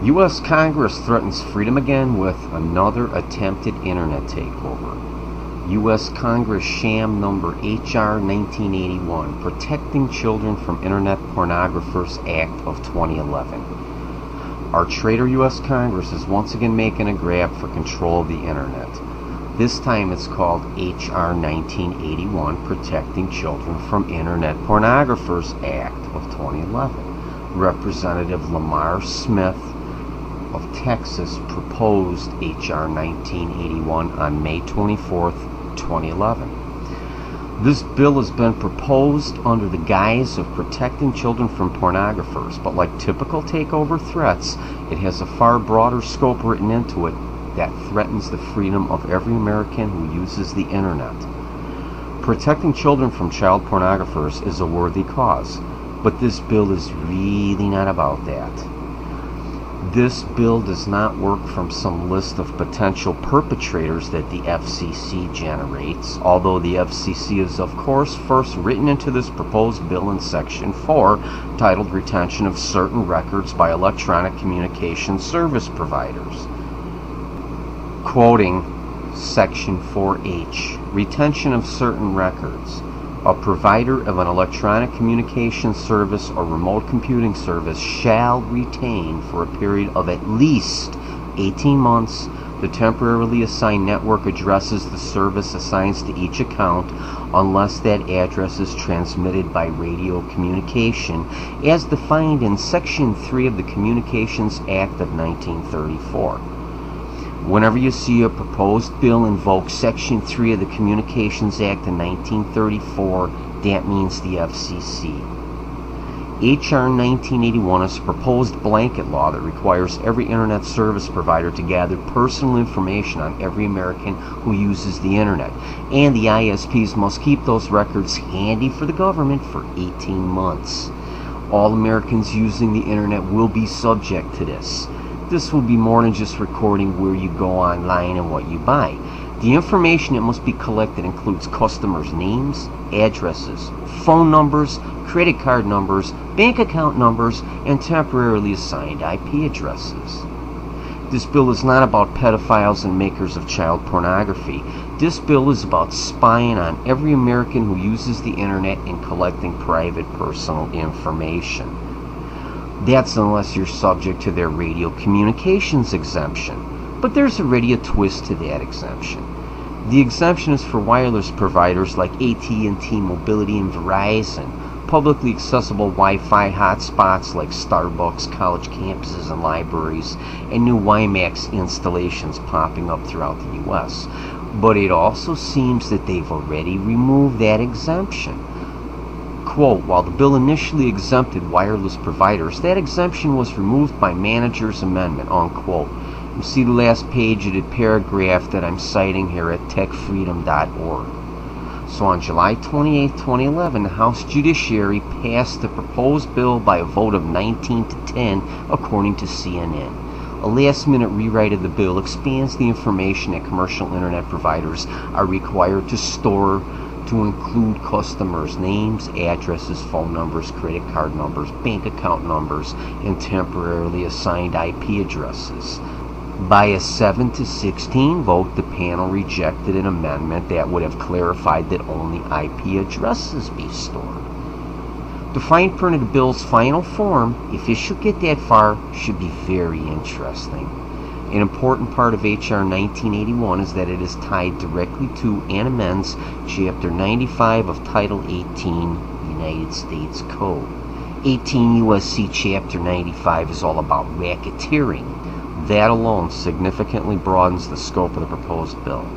U.S. Congress threatens freedom again with another attempted internet takeover. U.S. Congress sham number H.R. 1981, Protecting Children from Internet Pornographers Act of 2011. Our traitor U.S. Congress is once again making a grab for control of the internet. This time it's called H.R. 1981, Protecting Children from Internet Pornographers Act of 2011. Representative Lamar Smith of Texas proposed H.R. 1981 on May 24th, 2011. This bill has been proposed under the guise of protecting children from pornographers, but like typical takeover threats, it has a far broader scope written into it that threatens the freedom of every American who uses the internet. Protecting children from child pornographers is a worthy cause, but this bill is really not about that. This bill does not work from some list of potential perpetrators that the FCC generates, although the FCC is of course first written into this proposed bill in Section 4, titled Retention of Certain Records by Electronic Communication Service Providers. Quoting Section 4H, Retention of Certain Records. A provider of an electronic communication service or remote computing service shall retain for a period of at least 18 months the temporarily assigned network addresses the service assigns to each account unless that address is transmitted by radio communication as defined in Section 3 of the Communications Act of 1934. Whenever you see a proposed bill invoke Section 3 of the Communications Act of 1934, that means the FCC. H.R. 1981 is a proposed blanket law that requires every internet service provider to gather personal information on every American who uses the internet, and the ISPs must keep those records handy for the government for 18 months. All Americans using the internet will be subject to this. This will be more than just recording where you go online and what you buy. The information that must be collected includes customers' names, addresses, phone numbers, credit card numbers, bank account numbers, and temporarily assigned IP addresses. This bill is not about pedophiles and makers of child pornography. This bill is about spying on every American who uses the internet and collecting private personal information. That's unless you're subject to their radio communications exemption. But there's already a twist to that exemption. The exemption is for wireless providers like AT&T Mobility and Verizon, publicly accessible Wi-Fi hotspots like Starbucks, college campuses and libraries, and new WiMAX installations popping up throughout the U.S. But it also seems that they've already removed that exemption. Quote, while the bill initially exempted wireless providers, that exemption was removed by manager's amendment, unquote. You see the last page of the paragraph that I'm citing here at techfreedom.org. So on July 28, 2011, the House Judiciary passed the proposed bill by a vote of 19 to 10, according to CNN. A last-minute rewrite of the bill expands the information that commercial internet providers are required to store to include customers' names, addresses, phone numbers, credit card numbers, bank account numbers, and temporarily assigned IP addresses. By a 7-16 vote, the panel rejected an amendment that would have clarified that only IP addresses be stored. The fine print of the bill's final form, if it should get that far, should be very interesting. An important part of H.R. 1981 is that it is tied directly to and amends Chapter 95 of Title 18 United States Code. 18 U.S.C. Chapter 95 is all about racketeering. That alone significantly broadens the scope of the proposed bill.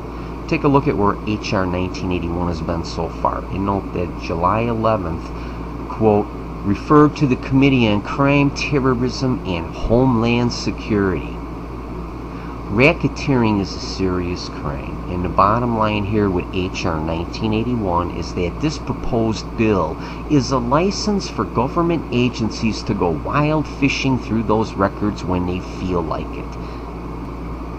Take a look at where H.R. 1981 has been so far, and note that July 11th, quote, referred to the Committee on Crime, Terrorism, and Homeland Security. Racketeering is a serious crime, and the bottom line here with H.R. 1981 is that this proposed bill is a license for government agencies to go wild fishing through those records when they feel like it.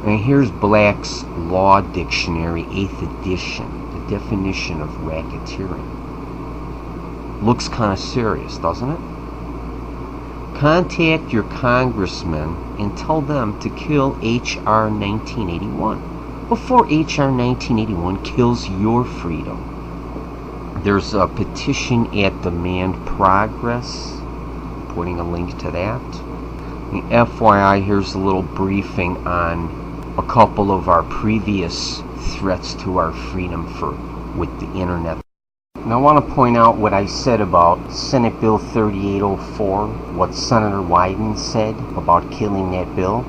And here's Black's Law Dictionary, 8th edition, the definition of racketeering. Looks kind of serious, doesn't it? Contact your congressman and tell them to kill H.R. 1981 before H.R. 1981 kills your freedom. There's a petition at Demand Progress, putting a link to that. And FYI, here's a little briefing on a couple of our previous threats to our freedom with the internet. And I want to point out what I said about Senate Bill 3804, what Senator Wyden said about killing that bill.